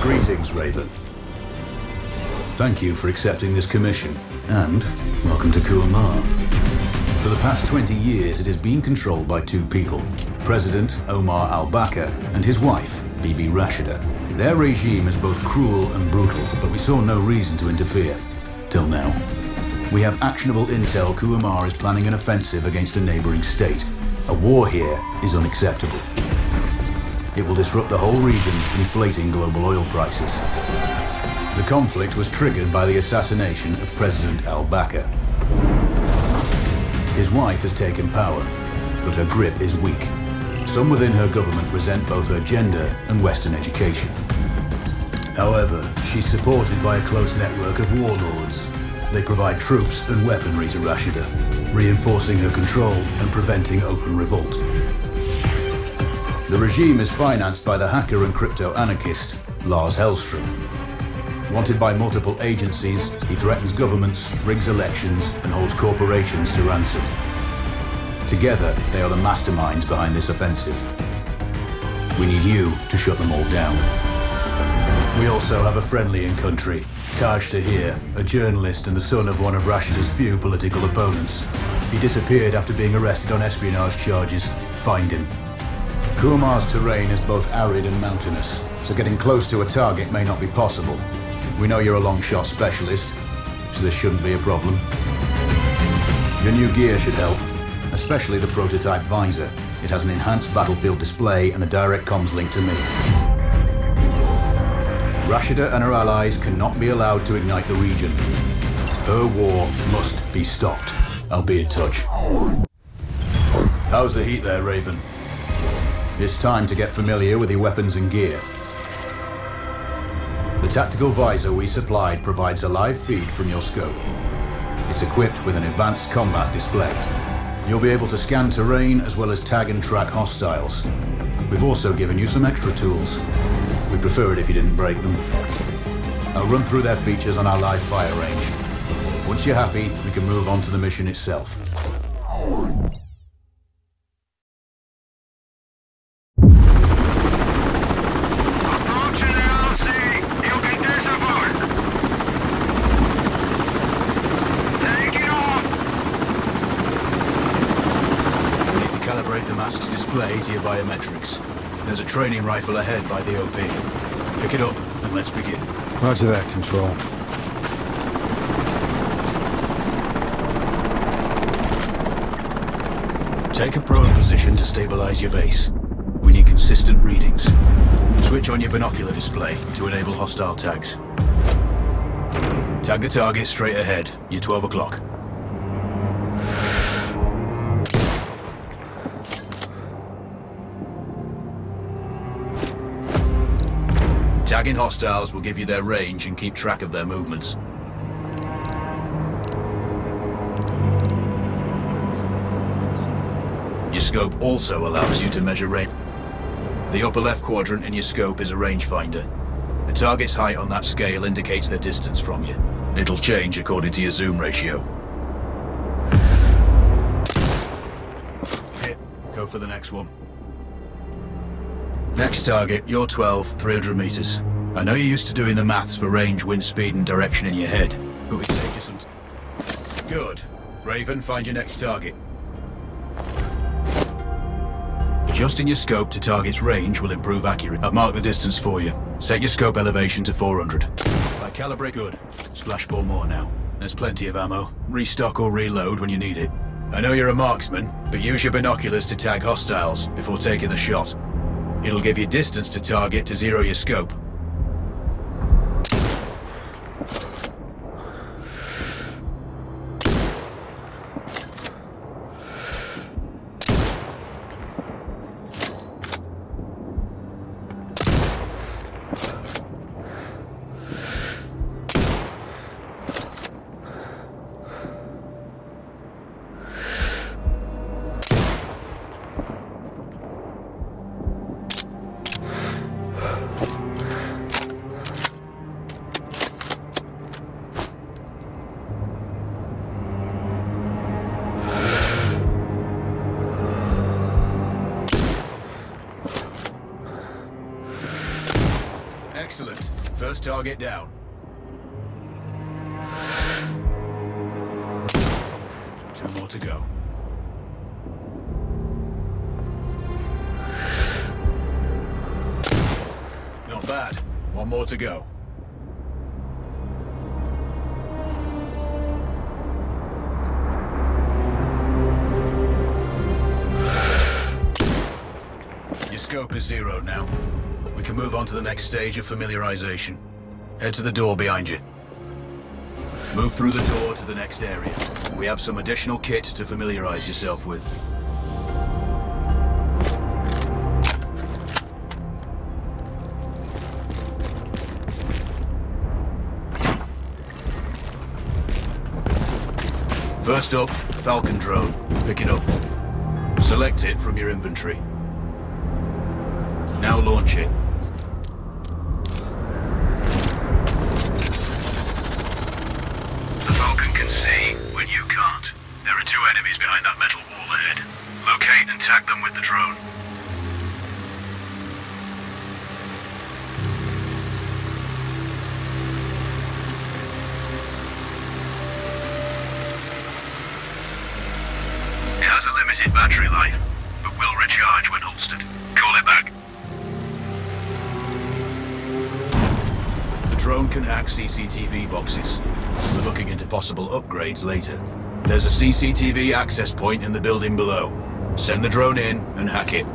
Greetings, Raven. Thank you for accepting this commission, and welcome to Kuamar. For the past 20 years, it has been controlled by two people, President Omar al-Bakr and his wife, Bibi Rashida. Their regime is both cruel and brutal, but we saw no reason to interfere, till now. We have actionable intel Kuamar is planning an offensive against a neighboring state. A war here is unacceptable. It will disrupt the whole region, inflating global oil prices. The conflict was triggered by the assassination of President al-Bakr. His wife has taken power, but her grip is weak. Some within her government resent both her gender and Western education. However, she's supported by a close network of warlords. They provide troops and weaponry to Rashida, reinforcing her control and preventing open revolt. The regime is financed by the hacker and crypto-anarchist Lars Hellstrom. Wanted by multiple agencies, he threatens governments, rigs elections, and holds corporations to ransom. Together, they are the masterminds behind this offensive. We need you to shut them all down. We also have a friendly in country, Taj Tahir, a journalist and the son of one of Rashida's few political opponents. He disappeared after being arrested on espionage charges. Find him. Kuamar's terrain is both arid and mountainous, so getting close to a target may not be possible. We know you're a long shot specialist, so this shouldn't be a problem. Your new gear should help, especially the prototype visor. It has an enhanced battlefield display and a direct comms link to me. Rashida and her allies cannot be allowed to ignite the region. Her war must be stopped. I'll be in touch. How's the heat there, Raven? It's time to get familiar with your weapons and gear. The tactical visor we supplied provides a live feed from your scope. It's equipped with an advanced combat display. You'll be able to scan terrain as well as tag and track hostiles. We've also given you some extra tools. We'd prefer it if you didn't break them. I'll run through their features on our live fire range. Once you're happy, we can move on to the mission itself. Display to your biometrics. There's a training rifle ahead by the OP. Pick it up and let's begin. Roger that, Control. Take a prone position to stabilize your base. We need consistent readings. Switch on your binocular display to enable hostile tags. Tag the target straight ahead. You're 12 o'clock. Tagging hostiles will give you their range and keep track of their movements. Your scope also allows you to measure range. The upper left quadrant in your scope is a rangefinder. The target's height on that scale indicates their distance from you. It'll change according to your zoom ratio. Hit. Go for the next one. Next target, you're 12, 300 meters. I know you're used to doing the maths for range, wind speed and direction in your head, but we can take you some Good. Raven, find your next target. Adjusting your scope to target's range will improve accuracy. I'll mark the distance for you. Set your scope elevation to 400. By calibrate, good. Splash 4 more now. There's plenty of ammo. Restock or reload when you need it. I know you're a marksman, but use your binoculars to tag hostiles before taking the shot. It'll give you distance to target to zero your scope. Excellent. First target down. Two more to go. Not bad. One more to go. Your scope is zeroed now. We can move on to the next stage of familiarization. Head to the door behind you. Move through the door to the next area. We have some additional kit to familiarize yourself with. First up, Falcon drone. Pick it up. Select it from your inventory. Now launch it. The Falcon can see when you can't. There are two enemies behind that metal wall ahead. Locate and tag them with the drone. It has a limited battery life, but will recharge when holstered. Call it back. The drone can hack CCTV boxes. We're looking into possible upgrades later. There's a CCTV access point in the building below. Send the drone in and hack it.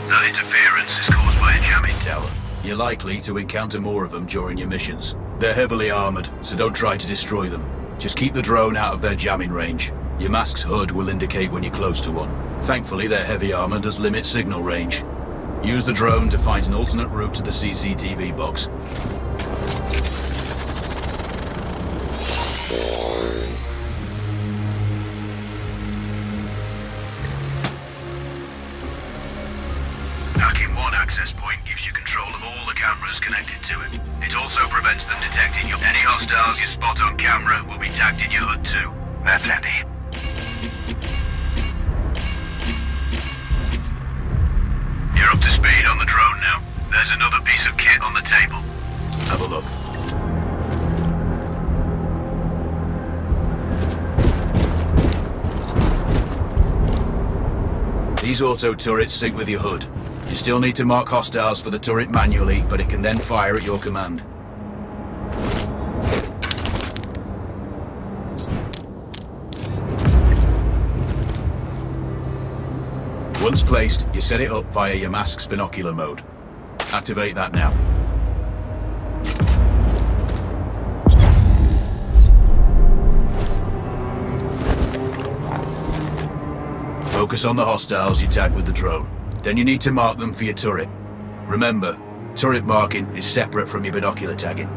That interference is caused by a jamming Tower. You're likely to encounter more of them during your missions. They're heavily armored, so don't try to destroy them. Just keep the drone out of their jamming range. Your mask's HUD will indicate when you're close to one. Thankfully, their heavy armor does limit signal range. Use the drone to find an alternate route to the CCTV box. Hacking one access point gives you control of all the cameras connected to it. It also prevents them detecting you. Any hostiles you spot on camera will be tagged in your HUD too. That's handy. You're up to speed on the drone now. There's another piece of kit on the table. Have a look. These auto turrets sync with your HUD. You still need to mark hostiles for the turret manually, but it can then fire at your command. Once placed, you set it up via your mask's binocular mode. Activate that now. Focus on the hostiles you tag with the drone. Then you need to mark them for your turret. Remember, turret marking is separate from your binocular tagging.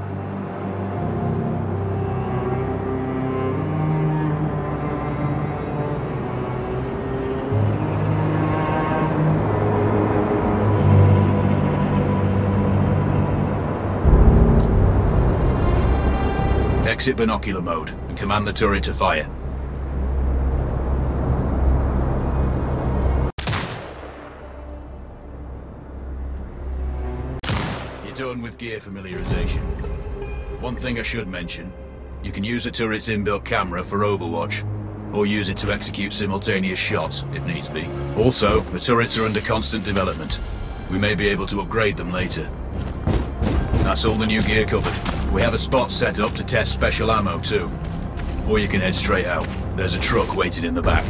Exit binocular mode and command the turret to fire. You're done with gear familiarization. One thing I should mention, you can use the turret's inbuilt camera for overwatch, or use it to execute simultaneous shots if needs be. Also, the turrets are under constant development. We may be able to upgrade them later. That's all the new gear covered. We have a spot set up to test special ammo too. Or you can head straight out. There's a truck waiting in the back.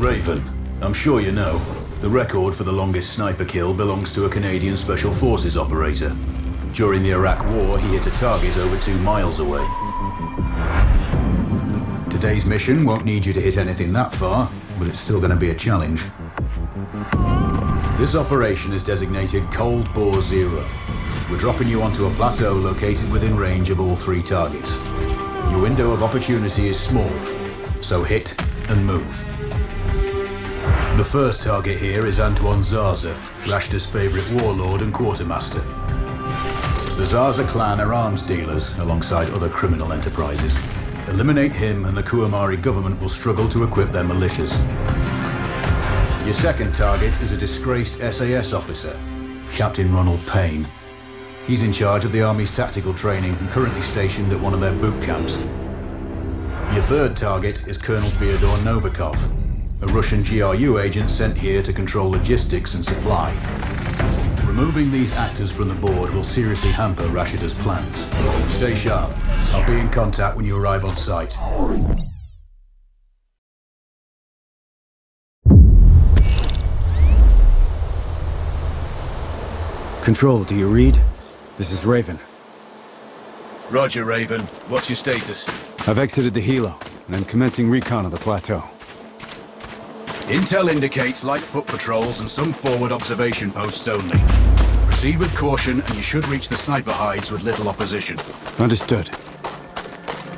Raven, I'm sure you know, the record for the longest sniper kill belongs to a Canadian Special Forces operator. During the Iraq War, he hit a target over 2 miles away. Today's mission won't need you to hit anything that far, but it's still going to be a challenge. This operation is designated Cold Bore Zero. We're dropping you onto a plateau located within range of all 3 targets. Your window of opportunity is small, so hit and move. The first target here is Antoine Zaza, Rashta's favorite warlord and quartermaster. The Zaza clan are arms dealers alongside other criminal enterprises. Eliminate him and the Kuamari government will struggle to equip their militias. Your second target is a disgraced SAS officer, Captain Ronald Payne. He's in charge of the Army's tactical training and currently stationed at one of their boot camps. Your third target is Colonel Fyodor Novikov, a Russian GRU agent sent here to control logistics and supply. Removing these actors from the board will seriously hamper Rashida's plans. Stay sharp. I'll be in contact when you arrive on site. Control, do you read? This is Raven. Roger, Raven. What's your status? I've exited the helo, and I'm commencing recon of the plateau. Intel indicates light foot patrols and some forward observation posts only. Proceed with caution and you should reach the sniper hides with little opposition. Understood.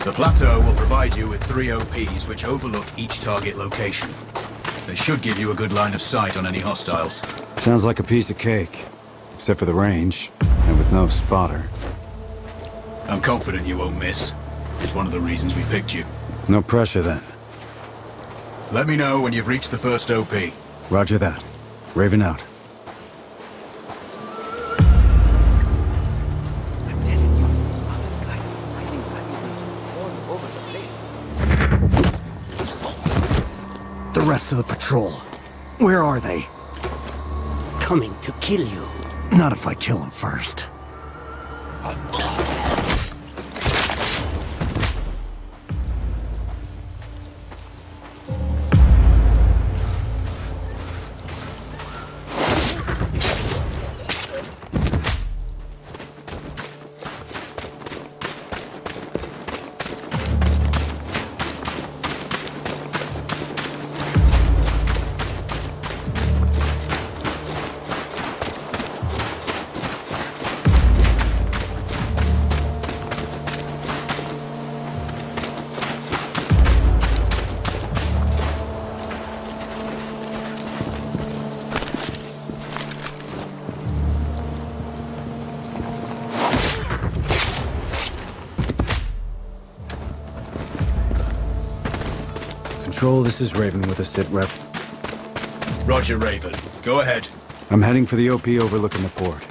The plateau will provide you with 3 OPs which overlook each target location. They should give you a good line of sight on any hostiles. Sounds like a piece of cake. Except for the range, and with no spotter. I'm confident you won't miss. It's one of the reasons we picked you. No pressure then. Let me know when you've reached the first OP. Roger that. Raven out. The rest of the patrol. Where are they? Coming to kill you. Not if I kill him first. Control, this is Raven with a sit rep. Roger, Raven. Go ahead. I'm heading for the OP overlooking the port.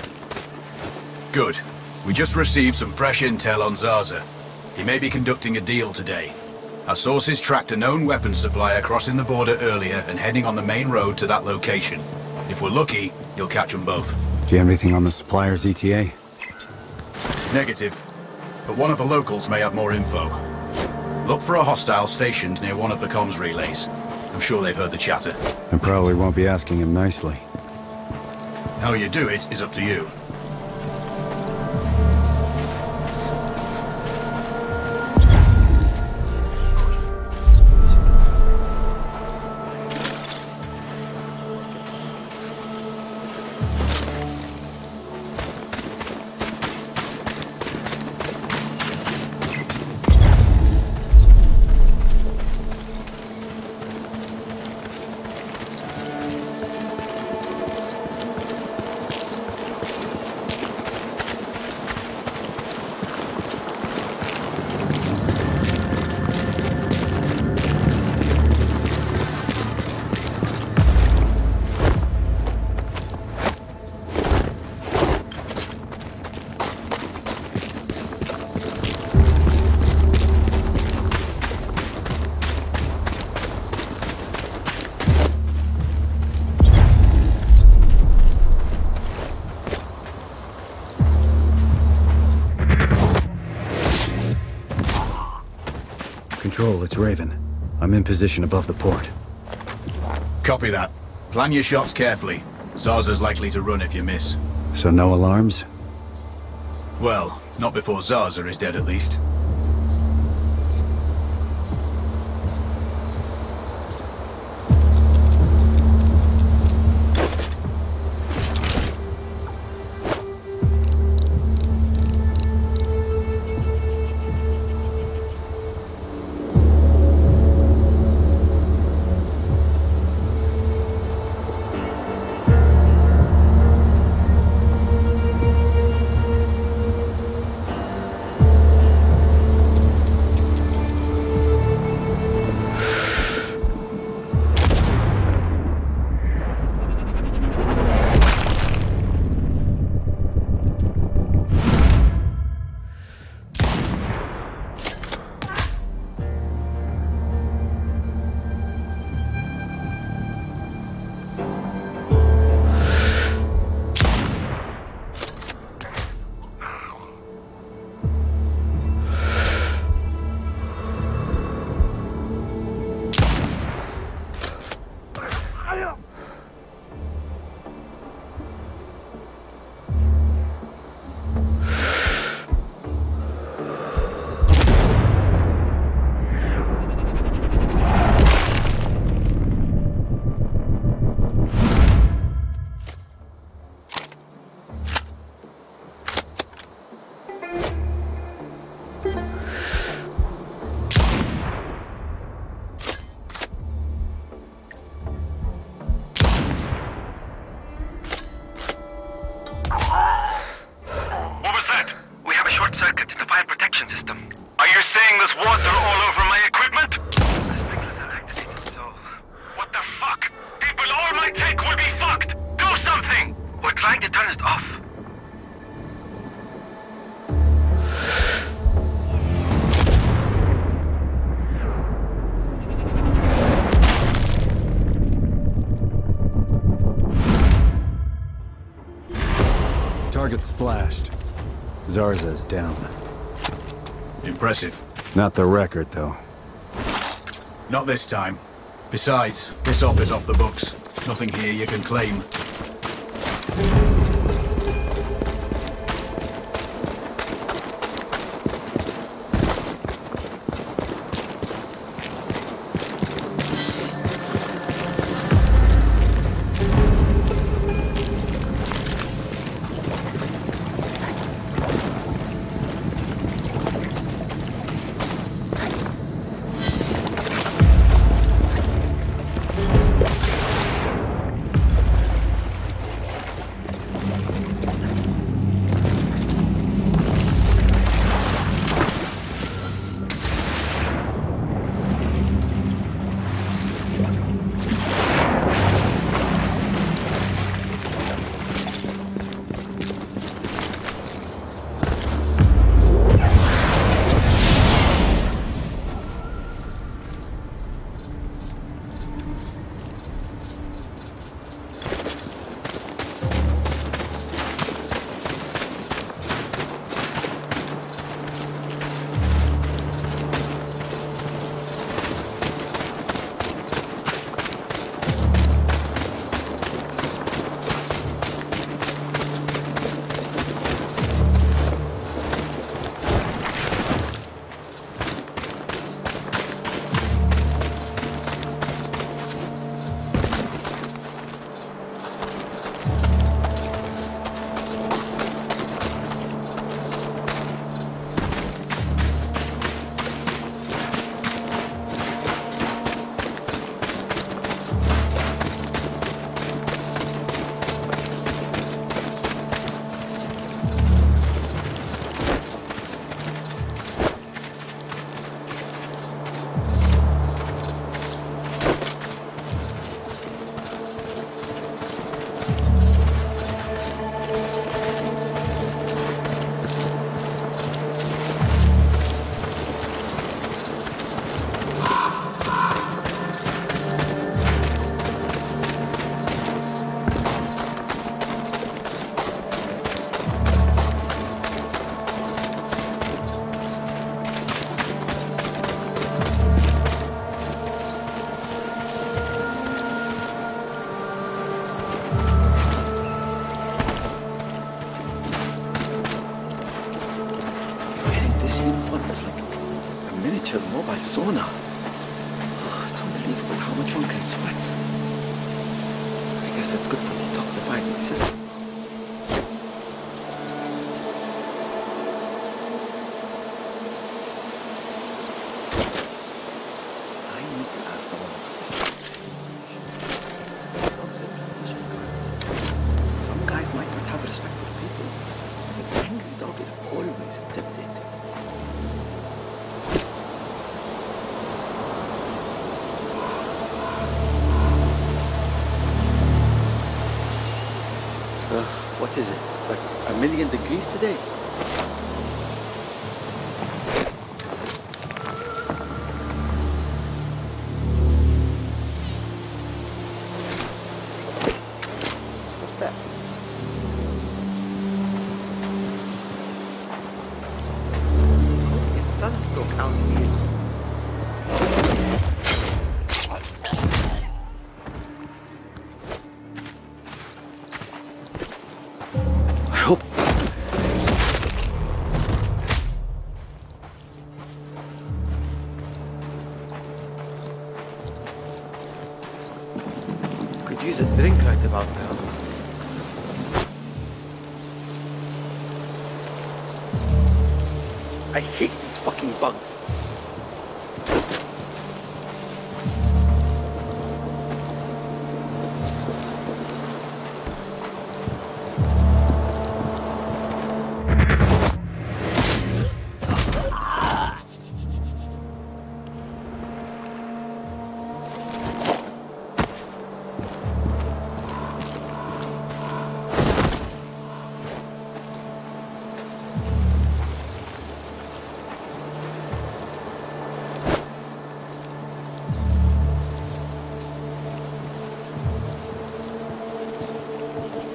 Good. We just received some fresh intel on Zaza. He may be conducting a deal today. Our sources tracked a known weapons supplier crossing the border earlier and heading on the main road to that location. If we're lucky, you'll catch them both. Do you have anything on the supplier's ETA? Negative. But one of the locals may have more info. Look for a hostile stationed near one of the comms relays. I'm sure they've heard the chatter. I probably won't be asking him nicely. How you do it is up to you. Control, it's Raven. I'm in position above the port. Copy that. Plan your shots carefully. Zaza's likely to run if you miss. So no alarms? Well, not before Zaza is dead at least. turn it off? Target splashed. Zarza's down. Impressive. Not the record, though. Not this time. Besides, this op is off the books. Nothing here you can claim. Sauna. Oh, it's unbelievable how much one can sweat. I guess that's good for detoxifying the system. I need to ask someone about this. Some guys might not have respect for people, but the angry dog is always intimidating. What is it? Like 1,000,000 degrees today? What's that? It's sunstroke out here. Use a drink right about now. I hate these fucking bugs. No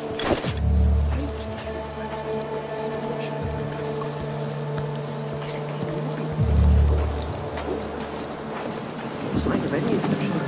sign of any Egyptians.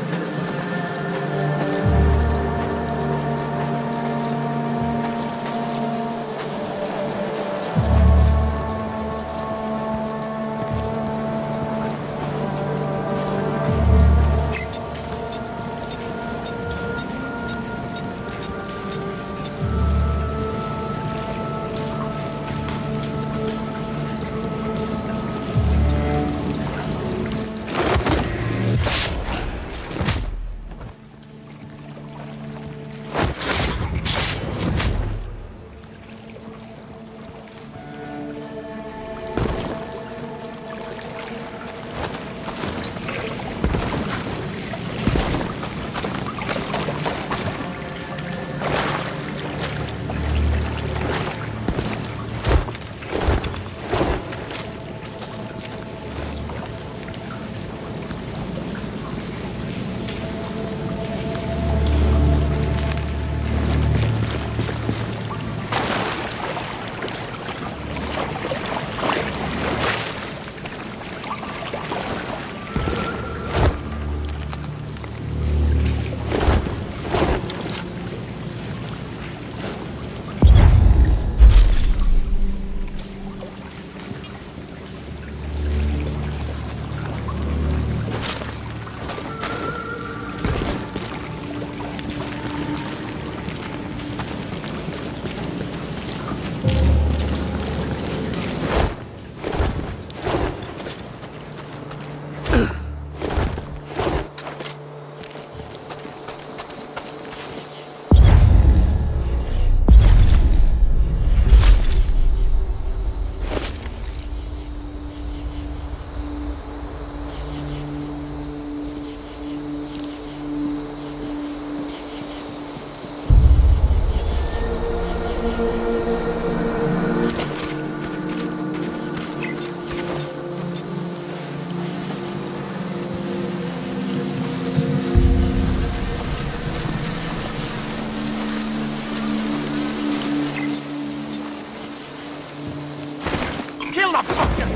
Kill the fucker!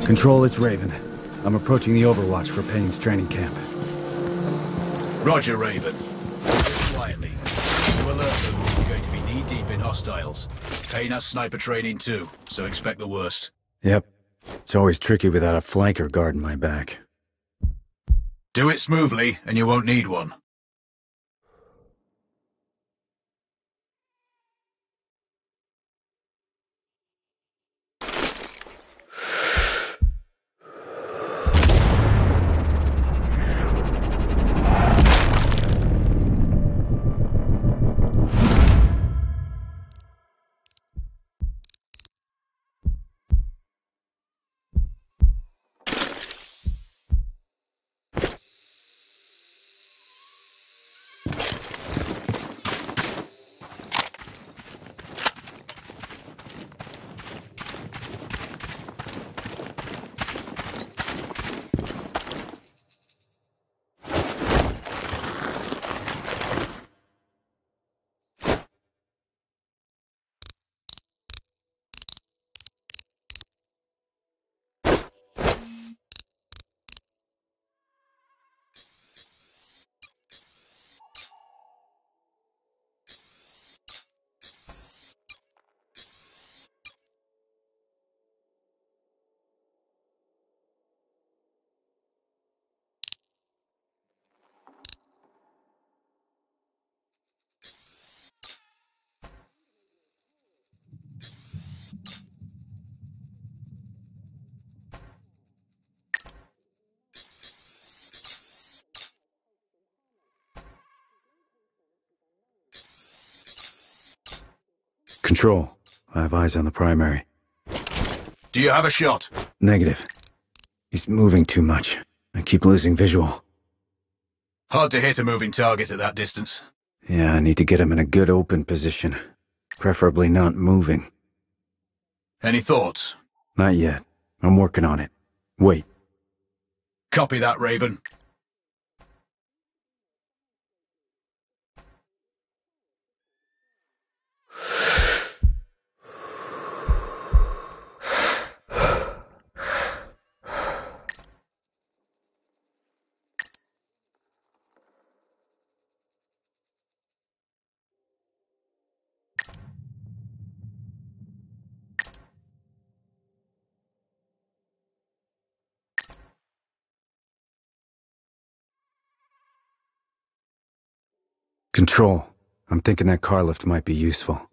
Control, it's Raven. I'm approaching the Overwatch for Payne's training camp. Roger, Raven. Just quietly. To alert them, we're going to be knee-deep in hostiles. Payne has sniper training too, so expect the worst. Yep. It's always tricky without a flanker guarding my back. Do it smoothly, and you won't need one. Control. I have eyes on the primary. Do you have a shot? Negative. He's moving too much. I keep losing visual. Hard to hit a moving target at that distance. Yeah, I need to get him in a good open position. Preferably not moving. Any thoughts? Not yet. I'm working on it. Wait. Copy that, Raven. Control. I'm thinking that car lift might be useful.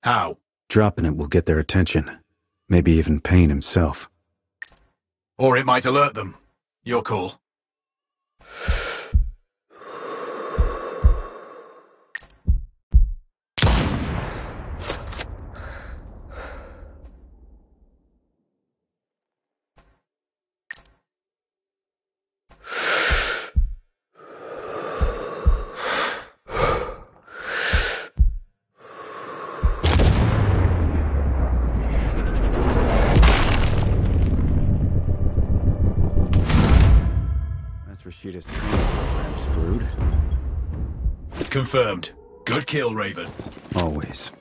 How? Dropping it will get their attention. Maybe even Payne himself. Or it might alert them. Your call. Rashida's I'm screwed. Confirmed. Good kill, Raven. Always.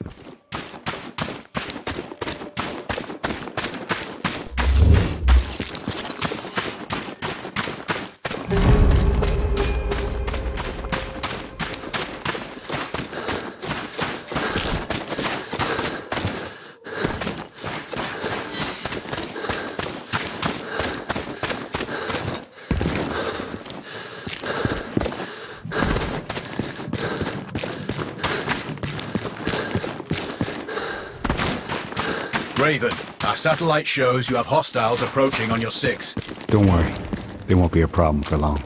Raven, our satellite shows you have hostiles approaching on your 6. Don't worry. They won't be a problem for long.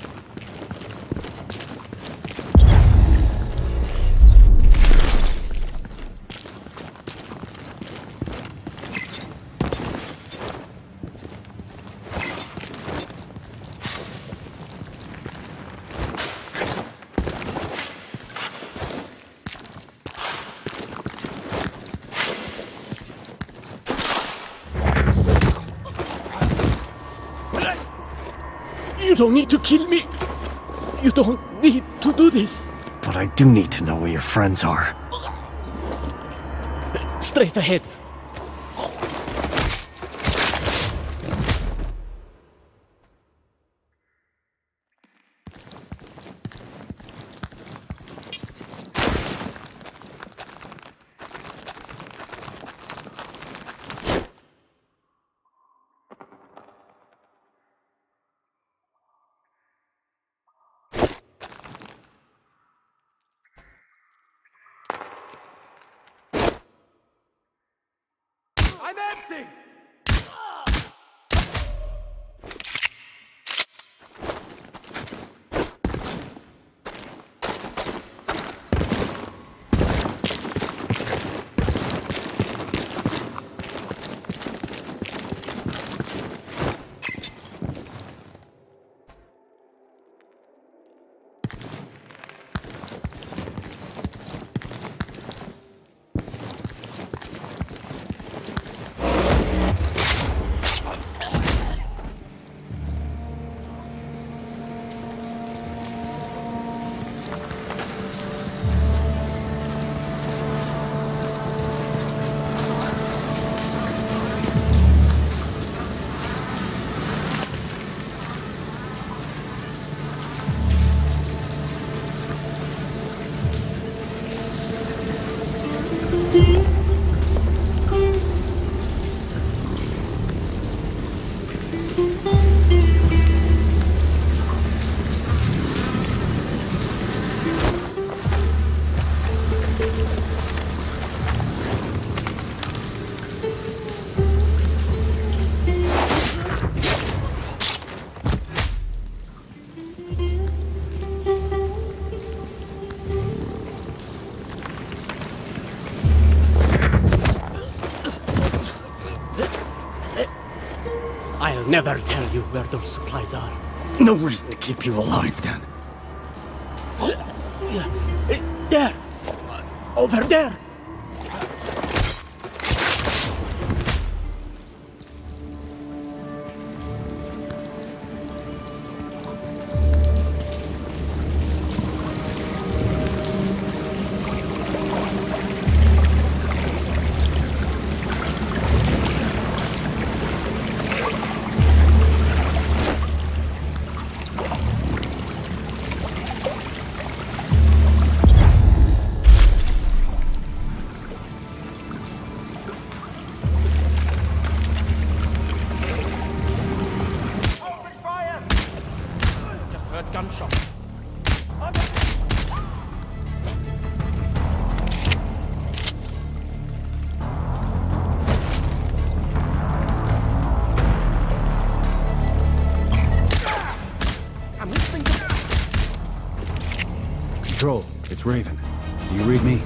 You don't need to kill me. You don't need to do this. But I do need to know where your friends are. Straight ahead. I'm empty! never tell you where those supplies are. No reason to keep you alive, then. There! Over there! Gunshot. I'm listening to... Control, it's Raven. Do you read me?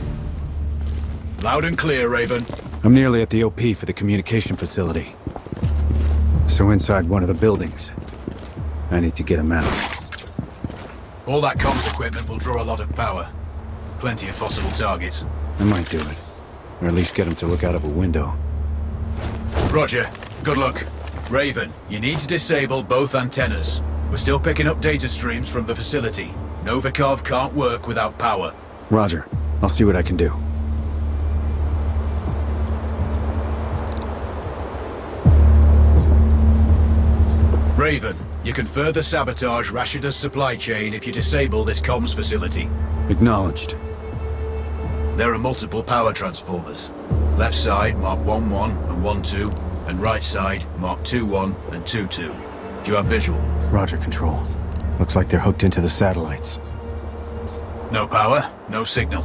Loud and clear, Raven. I'm nearly at the OP for the communication facility. So inside one of the buildings. I need to get him out. All that comms equipment will draw a lot of power. Plenty of possible targets. I might do it. Or at least get him to look out of a window. Roger. Good luck. Raven, you need to disable both antennas. We're still picking up data streams from the facility. Novikov can't work without power. Roger. I'll see what I can do. Raven, you can further sabotage Rashida's supply chain if you disable this comms facility. Acknowledged. There are multiple power transformers. Left side, mark 1-1 and 1-2, and right side, mark 2-1 and 2-2. Do you have visual? Roger, Control. Looks like they're hooked into the satellites. No power, no signal.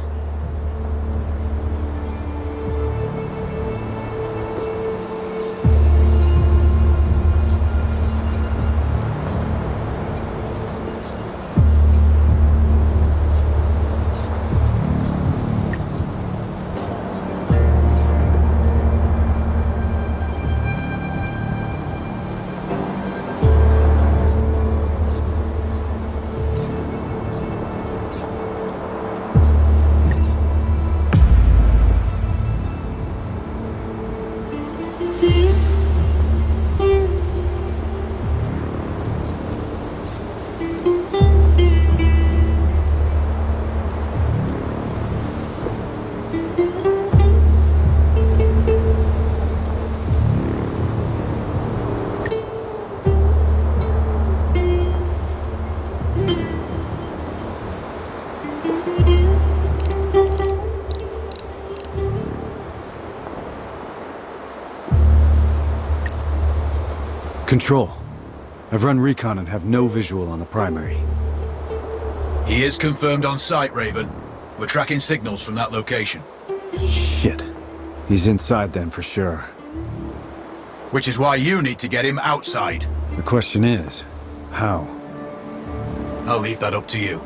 Control. I've run recon and have no visual on the primary. He is confirmed on site, Raven. We're tracking signals from that location. Shit. He's inside then for sure. Which is why you need to get him outside. The question is, how? I'll leave that up to you.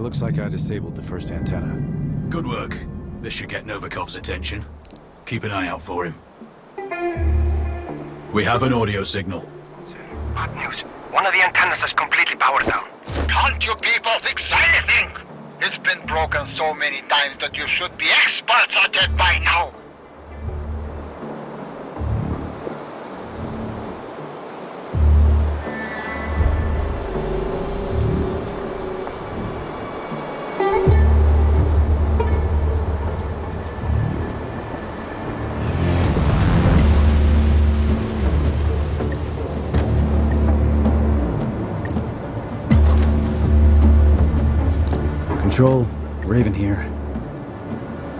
looks like I disabled the first antenna. Good work. This should get Novikov's attention. Keep an eye out for him. We have an audio signal. Bad news. One of the antennas is completely powered down. Can't you people fix anything? It's been broken so many times that you should be experts at it by now. Control, Raven here.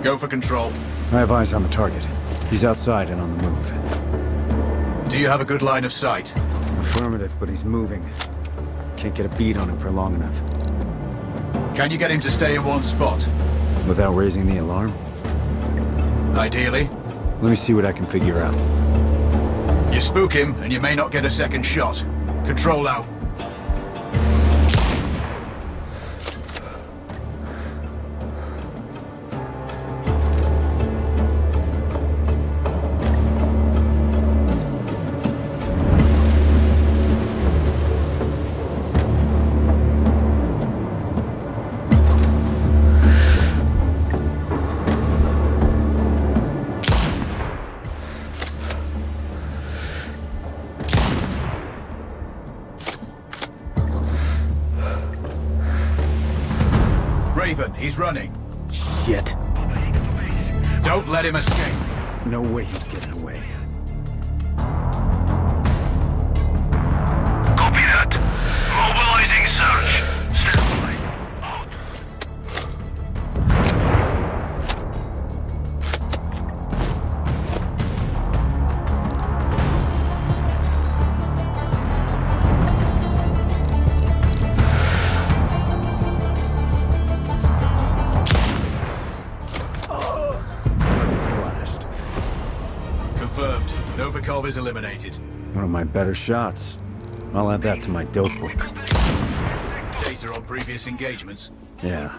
Go for control. I have eyes on the target. He's outside and on the move. Do you have a good line of sight? Affirmative, but he's moving. Can't get a bead on him for long enough. Can you get him to stay in one spot? Without raising the alarm? Ideally. Let me see what I can figure out. You spook him, and you may not get a second shot. Control out. Raven, he's running. Shit. Don't let him escape. No way he's getting away. Copy that. Mobilizing search. Stand by. Out. Confirmed. Novikov is eliminated. One of my better shots. I'll add that to my dope book. Data on previous engagements. Yeah.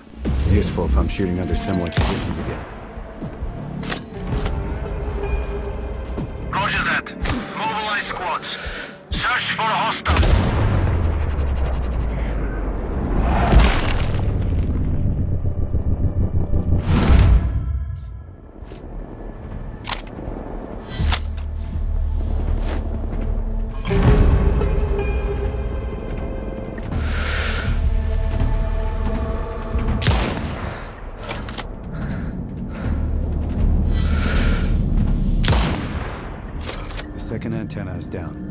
Useful if I'm shooting under similar conditions again. Roger that. Mobilize squads. Search for a hostile. The second antenna is down.